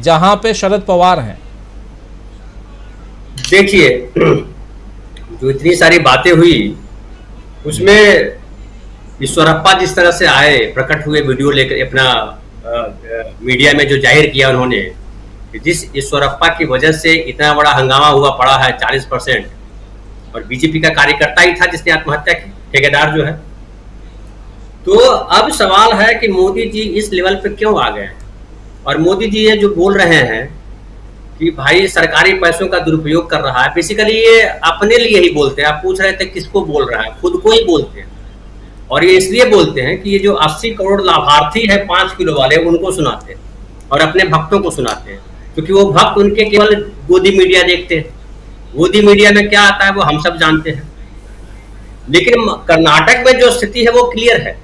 जहां पे शरद पवार हैं? देखिए, जो इतनी सारी बातें हुई उसमें ईश्वरप्पा जिस तरह से आए, प्रकट हुए वीडियो लेकर अपना मीडिया में जो जाहिर किया उन्होंने कि जिस ईश्वरप्पा की वजह से इतना बड़ा हंगामा हुआ पड़ा है 40%, और बीजेपी का कार्यकर्ता ही था जिसने आत्महत्या की, ठेकेदार जो है। तो अब सवाल है कि मोदी जी इस लेवल पे क्यों आ गए हैं, और मोदी जी ये जो बोल रहे हैं कि भाई सरकारी पैसों का दुरुपयोग कर रहा है, बेसिकली ये अपने लिए ही बोलते हैं। आप पूछ रहे थे किसको बोल रहा है, खुद को ही बोलते हैं। और ये इसलिए बोलते हैं कि ये जो 80 करोड़ लाभार्थी है 5 किलो वाले, उनको सुनाते हैं और अपने भक्तों को सुनाते हैं, क्योंकि वो भक्त उनके केवल गोदी मीडिया देखते हैं। गोदी मीडिया में क्या आता है वो हम सब जानते हैं। लेकिन कर्नाटक में जो स्थिति है वो क्लियर है।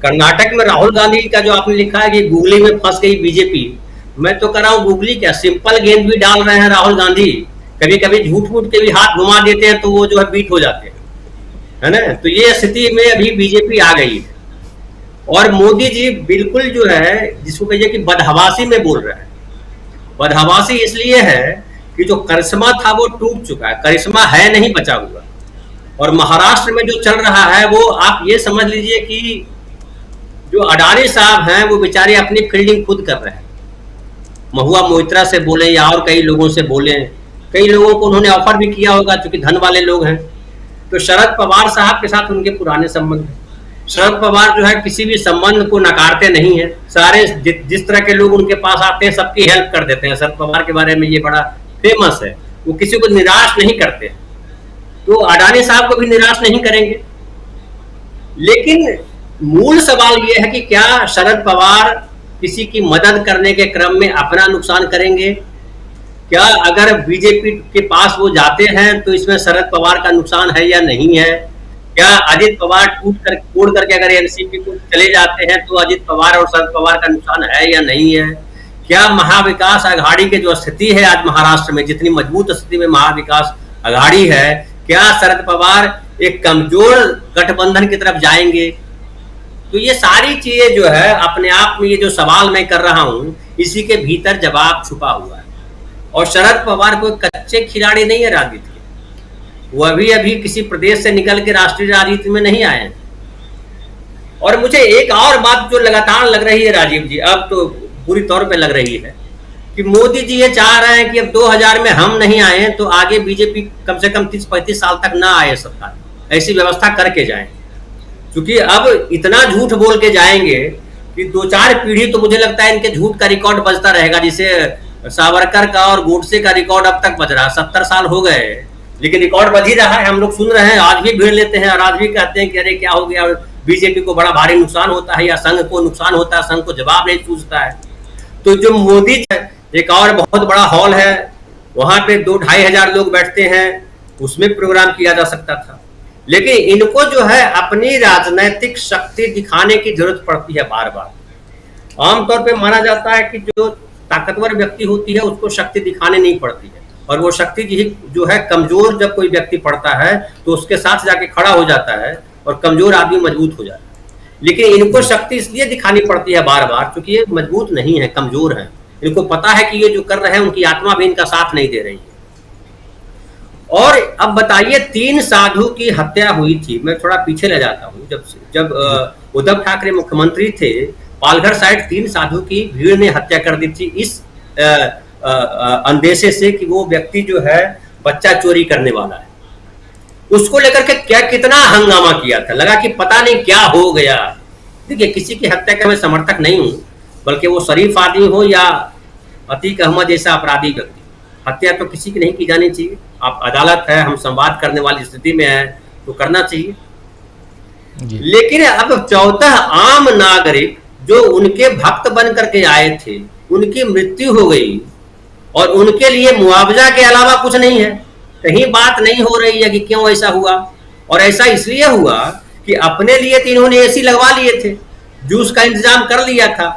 कर्नाटक में राहुल गांधी का जो आपने लिखा है कि गूगली में फंस गई बीजेपी, मैं तो कर रहा हूँ गूगली क्या, सिंपल गेंद भी डाल रहे हैं राहुल गांधी। कभी कभी झूठ मूठ के भी हाथ घुमा देते हैं तो वो जो है बीट हो जाते हैं, है ना। तो ये स्थिति में अभी बीजेपी आ गई है, और मोदी जी बिल्कुल जो है जिसको कहिए कि बदहवासी में बोल रहे हैं। बदहवासी इसलिए है कि जो करिश्मा था वो टूट चुका है, करिश्मा है नहीं बचा हुआ। और महाराष्ट्र में जो चल रहा है वो आप ये समझ लीजिए कि जो अडानी साहब हैं वो बेचारे अपनी फील्डिंग खुद कर रहे हैं। महुआ मोइत्रा से बोले या और कई लोगों से बोले, कई लोगों को उन्होंने ऑफर भी किया होगा क्योंकि धन वाले लोग हैं। तो शरद पवार साहब के साथ उनके पुराने संबंध हैं। शरद पवार जो है किसी भी संबंध को नकारते नहीं है। सारे जिस तरह के लोग उनके पास आते हैं सबकी हेल्प कर देते हैं। शरद पवार के बारे में ये बड़ा फेमस है, वो किसी को निराश नहीं करते। तो अडानी साहब को भी निराश नहीं करेंगे। लेकिन मूल सवाल ये है कि क्या शरद पवार किसी की मदद करने के क्रम में अपना नुकसान करेंगे? क्या अगर बीजेपी के पास वो जाते हैं तो इसमें शरद पवार का नुकसान है या नहीं है? क्या अजित पवार तोड़ करके अगर एनसीपी को चले जाते हैं तो अजित पवार और शरद पवार का नुकसान है या नहीं है? क्या महाविकास अघाड़ी की जो स्थिति है आज महाराष्ट्र में, जितनी मजबूत स्थिति में महाविकास अघाड़ी है, क्या शरद पवार एक कमजोर गठबंधन की तरफ जाएंगे? तो ये सारी चीजें जो है अपने आप में, ये जो सवाल मैं कर रहा हूं, इसी के भीतर जवाब छुपा हुआ है। और शरद पवार कोई कच्चे खिलाड़ी नहीं है राजनीति के, वो अभी अभी किसी प्रदेश से निकल के राष्ट्रीय राजनीति में नहीं आए हैं। और मुझे एक और बात जो लगातार लग रही है राजीव जी, अब तो पूरी तौर पे लग रही है कि मोदी जी ये चाह रहे हैं कि अब 2000 में हम नहीं आए तो आगे बीजेपी कम से कम 30-35 साल तक ना आए सत्ता, ऐसी व्यवस्था करके जाए। क्योंकि अब इतना झूठ बोल के जाएंगे कि 2-4 पीढ़ी तो मुझे लगता है इनके झूठ का रिकॉर्ड बजता रहेगा। जिसे सावरकर का और गोडसे का रिकॉर्ड अब तक बज रहा है, 70 साल हो गए लेकिन रिकॉर्ड बज ही रहा है। हम लोग सुन रहे हैं, आज भी भीड़ लेते हैं और आज भी कहते हैं कि अरे क्या हो गया, बीजेपी को बड़ा भारी नुकसान होता है या संघ को नुकसान होता है, संघ को जवाब नहीं सूझता है। तो जो मोदी, एक और बहुत बड़ा हॉल है, वहां पे 2-2.5 हजार लोग बैठते हैं, उसमें प्रोग्राम किया जा सकता था। लेकिन इनको जो है अपनी राजनीतिक शक्ति दिखाने की जरूरत पड़ती है बार बार। आमतौर पे माना जाता है कि जो ताकतवर व्यक्ति होती है उसको शक्ति दिखाने नहीं पड़ती है, और वो शक्ति जो है कमजोर जब कोई व्यक्ति पड़ता है तो उसके साथ जाके खड़ा हो जाता है और कमजोर आदमी मजबूत हो जाता है। लेकिन इनको शक्ति इसलिए दिखानी पड़ती है बार बार क्योंकि ये मजबूत नहीं है, कमजोर है। इनको पता है कि ये जो कर रहे हैं उनकी आत्मा भी इनका साथ नहीं दे रही है। और अब बताइए, 3 साधु की हत्या हुई थी। मैं थोड़ा पीछे ले जाता हूँ, जब उद्धव ठाकरे मुख्यमंत्री थे, पालघर साइड 3 साधु की भीड़ ने हत्या कर दी थी इस अंदेशे से कि वो व्यक्ति जो है बच्चा चोरी करने वाला है। उसको लेकर के कितना हंगामा किया था, लगा कि पता नहीं क्या हो गया। देखिए, किसी की हत्या का मैं समर्थक नहीं हूँ, बल्कि वो शरीफ आदमी हो या अतीक अहमद जैसा अपराधी व्यक्ति, हत्या तो किसी की नहीं की जानी चाहिए। आप अदालत है, हम संवाद करने वाली स्थिति में है तो करना चाहिए। लेकिन अब 14 आम नागरिक जो उनके भक्त बन करके आए थे, उनकी मृत्यु हो गई और उनके लिए मुआवजा के अलावा कुछ नहीं है। कहीं बात नहीं हो रही है कि क्यों ऐसा हुआ। और ऐसा इसलिए हुआ कि अपने लिए तो इन्होंने एसी लगवा लिए थे, जूस का इंतजाम कर लिया था,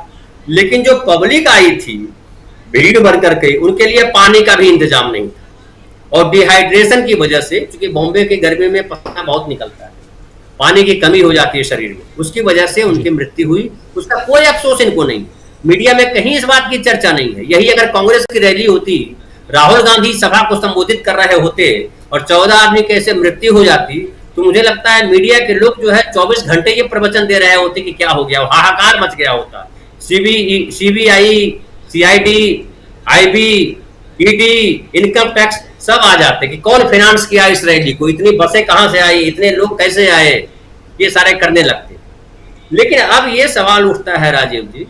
लेकिन जो पब्लिक आई थी भीड़ भर करके, उनके लिए पानी का भी इंतजाम नहीं था। और डिहाइड्रेशन की वजह से, क्योंकि बॉम्बे की गर्मी में पसीना बहुत निकलता है, पानी की कमी हो जाती है शरीर में, उसकी वजह से उनकी मृत्यु हुई। उसका कोई अफसोस इनको नहीं। मीडिया में कहीं इस बात की चर्चा नहीं है। यही अगर कांग्रेस की रैली होती, राहुल गांधी सभा को संबोधित कर रहे होते और 14 आदमी की ऐसे मृत्यु हो जाती, तो मुझे लगता है मीडिया के लोग जो है 24 घंटे ये प्रवचन दे रहे होते कि क्या हो गया, हाहाकार मच गया होता। CBI, CID, IB, ED, income tax सब आ जाते कि कौन फाइनेंस किया इस रैली को, इतनी बसें कहां से आई, इतने लोग कैसे आए, ये सारे करने लगते। लेकिन अब ये सवाल उठता है राजीव जी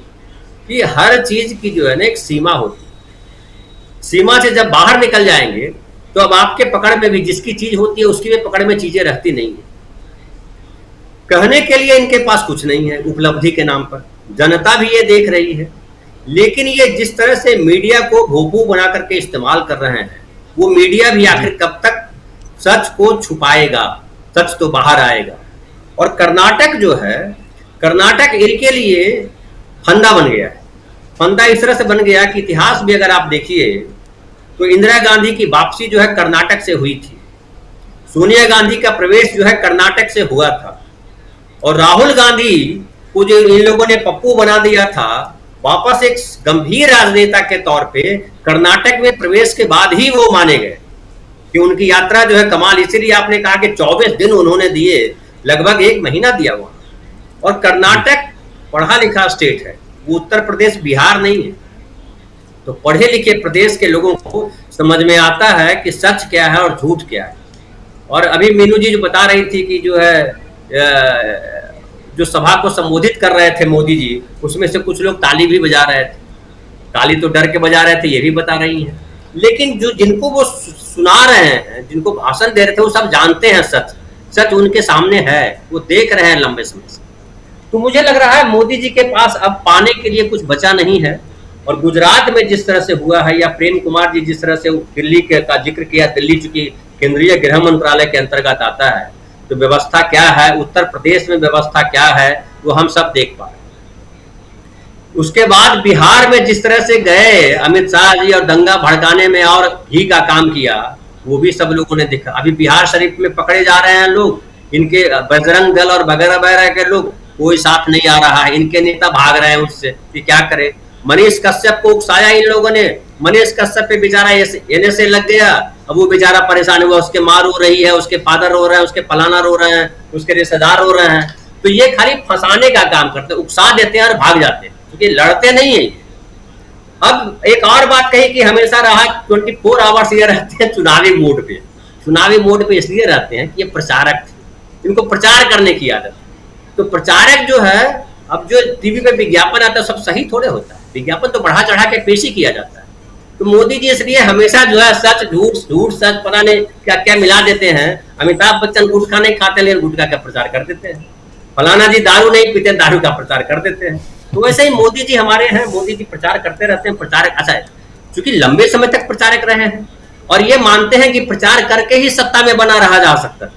कि हर चीज की जो है ना एक सीमा होती है। सीमा से जब बाहर निकल जाएंगे तो अब आपके पकड़ में भी जिसकी चीज होती है उसकी भी पकड़ में चीजें रहती नहीं है। कहने के लिए इनके पास कुछ नहीं है उपलब्धि के नाम पर, जनता भी ये देख रही है। लेकिन ये जिस तरह से मीडिया को भोपू बना करके इस्तेमाल कर रहे हैं, वो मीडिया भी आखिर कब तक सच को छुपाएगा, सच तो बाहर आएगा। और कर्नाटक जो है, कर्नाटक इनके लिए फंदा बन गया है। फंदा इस तरह से बन गया कि इतिहास भी अगर आप देखिए तो इंदिरा गांधी की वापसी जो है कर्नाटक से हुई थी, सोनिया गांधी का प्रवेश जो है कर्नाटक से हुआ था, और राहुल गांधी को जो इन लोगों ने पप्पू बना दिया था, वापस एक गंभीर राजनेता के तौर पे कर्नाटक में प्रवेश के बाद ही वो माने गए कि उनकी यात्रा जो है कमाल। इसीलिए आपने कहा कि 24 दिन उन्होंने दिए, लगभग 1 महीना दिया वहां। और कर्नाटक पढ़ा लिखा स्टेट है, वो उत्तर प्रदेश बिहार नहीं है। तो पढ़े लिखे प्रदेश के लोगों को समझ में आता है कि सच क्या है और झूठ क्या है। और अभी मीनू जी जो बता रही थी कि जो है जो सभा को संबोधित कर रहे थे मोदी जी, उसमें से कुछ लोग ताली भी बजा रहे थे। ताली तो डर के बजा रहे थे, ये भी बता रही हैं। लेकिन जो जिनको वो सुना रहे हैं, जिनको भाषण दे रहे थे, वो सब जानते हैं सच, सच उनके सामने है, वो देख रहे हैं लंबे समय से। तो मुझे लग रहा है मोदी जी के पास अब पाने के लिए कुछ बचा नहीं है। और गुजरात में जिस तरह से हुआ है, या प्रेम कुमार जी जिस तरह से दिल्ली का जिक्र किया, दिल्ली चूंकि केंद्रीय गृह मंत्रालय के अंतर्गत आता है, तो व्यवस्था क्या है, उत्तर प्रदेश में व्यवस्था क्या है, वो हम सब देख पा रहे हैं। उसके बाद बिहार में जिस तरह से गए अमित शाह जी और दंगा भड़काने में और घी का काम किया, वो भी सब लोगों ने देखा। अभी बिहार शरीफ में पकड़े जा रहे हैं लोग, इनके बजरंग दल और वगैरह वगैरह के लोग, कोई साथ नहीं आ रहा है, इनके नेता भाग रहे हैं उससे कि क्या करे। मनीष कश्यप को उकसाया इन लोगों ने, मनीष कश्यप पे बेचारा एनएसए लग गया, अब वो बेचारा परेशान हुआ, उसके माँ रो रही है, उसके फादर रो रहे हैं, उसके फलाना रो रहे हैं, उसके रिश्तेदार रो रहे हैं। तो ये खाली फंसाने का काम करते, उकसा देते हैं और भाग जाते हैं, क्योंकि लड़ते नहीं है। अब एक और बात कही कि हमेशा रहा 24 आवर्स ये रहते हैं चुनावी मोड पे। चुनावी मोड पे इसलिए रहते हैं कि ये प्रचारक थे, इनको प्रचार करने की आदत है। तो प्रचारक जो है, अब जो टीवी पे विज्ञापन आता है सब सही थोड़े होता है, विज्ञापन तो बढ़ा चढ़ा के पेश ही किया जाता है। तो मोदी जी इसलिए हमेशा जो है सच झूठ, झूठ सच पता नहीं क्या क्या मिला देते हैं। अमिताभ बच्चन गुटखा नहीं खाते, लेकिन गुटखा का प्रचार कर देते हैं। फलाना जी दारू नहीं पीते, दारू का प्रचार कर देते हैं। तो वैसे ही मोदी जी हमारे हैं, मोदी जी प्रचार करते रहते हैं। प्रचारक अच्छा है, चूंकि लंबे समय तक प्रचारक रहे हैं और ये मानते हैं कि प्रचार करके ही सत्ता में बना रहा जा सकता है,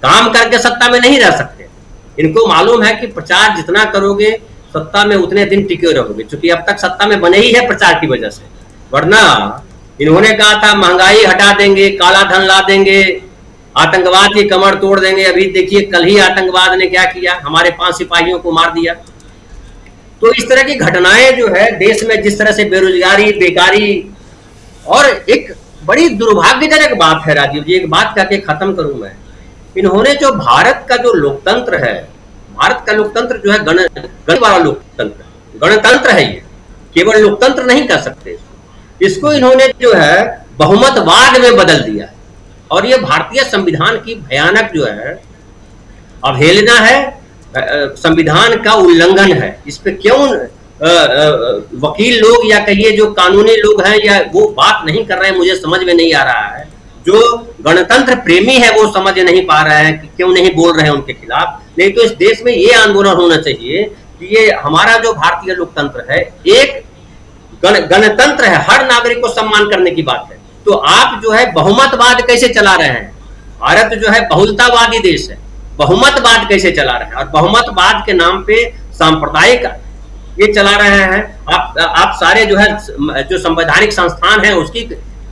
काम करके सत्ता में नहीं रह सकते। इनको मालूम है कि प्रचार जितना करोगे सत्ता में उतने दिन टिके रहोगे, क्योंकि अब तक सत्ता में बने ही है प्रचार की वजह से। वरना इन्होंने कहा था महंगाई हटा देंगे, काला धन ला देंगे, आतंकवाद की कमर तोड़ देंगे। अभी देखिए कल ही आतंकवाद ने क्या किया, हमारे 5 सिपाहियों को मार दिया। तो इस तरह की घटनाएं जो है देश में, जिस तरह से बेरोजगारी, बेकारी, और एक बड़ी दुर्भाग्यजनक बात है राजीव जी, एक बात करके खत्म करूं मैं। इन्होंने जो भारत का जो लोकतंत्र है, भारत का लोकतंत्र जो है गण वाला लोकतंत्र, गणतंत्र है, ये केवल लोकतंत्र नहीं कर सकते इसको इन्होंने जो है बहुमतवाद में बदल दिया है। और ये भारतीय संविधान की भयानक जो है अवहेलना है, संविधान का उल्लंघन है। इस पे क्यों वकील लोग या कहिए जो कानूनी लोग हैं या वो बात नहीं कर रहे हैं, मुझे समझ में नहीं आ रहा है। जो गणतंत्र प्रेमी है वो समझ नहीं पा रहे हैं कि क्यों नहीं बोल रहे हैं उनके खिलाफ। नहीं तो इस देश में ये आंदोलन होना चाहिए कि ये हमारा जो भारतीय लोकतंत्र है एक गणतंत्र है, हर नागरिक को सम्मान करने की बात है। तो आप जो है बहुमतवाद कैसे चला रहे हैं? भारत जो है बहुलतावादी देश है, बहुमतवाद कैसे चला रहे हैं? और बहुमतवाद के नाम पे सांप्रदायिक ये चला रहे हैं। आप सारे जो है जो संवैधानिक संस्थान है उसकी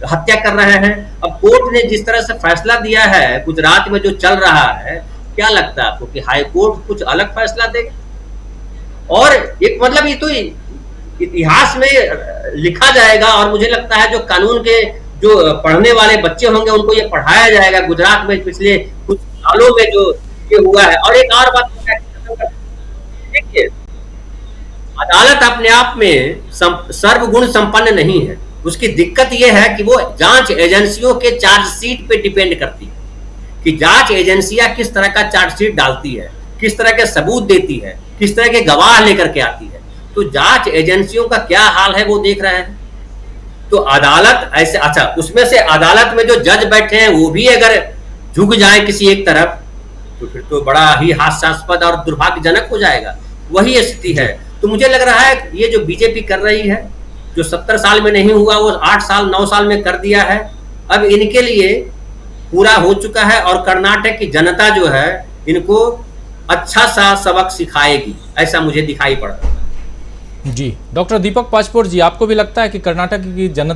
हत्या कर रहे हैं। अब कोर्ट ने जिस तरह से फैसला दिया है गुजरात में जो चल रहा है, क्या लगता है आपको कि हाई कोर्ट कुछ अलग फैसला देगा? और एक मतलब ये तो इतिहास में लिखा जाएगा। और मुझे लगता है जो कानून के जो पढ़ने वाले बच्चे होंगे उनको ये पढ़ाया जाएगा। गुजरात में पिछले कुछ सालों में जो ये हुआ है। और एक और बात देखिए, अदालत अपने आप में सर्वगुण संपन्न नहीं है। उसकी दिक्कत यह है कि वो जांच एजेंसियों के चार्जशीट पे डिपेंड करती है कि जांच एजेंसियां किस तरह का चार्जशीट डालती है, किस तरह के सबूत देती है, किस तरह के गवाह लेकर के आती है। तो जांच एजेंसियों का क्या हाल है वो देख रहे हैं। तो अदालत ऐसे, अच्छा, उसमें से अदालत में जो जज बैठे हैं वो भी अगर झुक जाए किसी एक तरफ तो फिर तो बड़ा ही हास्यास्पद और दुर्भाग्यजनक हो जाएगा। वही स्थिति है। तो मुझे लग रहा है ये जो बीजेपी कर रही है, जो 70 साल में नहीं हुआ वो 8 साल 9 साल में कर दिया है, अब इनके लिए पूरा हो चुका है। और कर्नाटक की जनता जो है इनको अच्छा सा सबक सिखाएगी, ऐसा मुझे दिखाई पड़ता है। जी, डॉक्टर दीपक पाचपोर जी, आपको भी लगता है कि कर्नाटक की जनता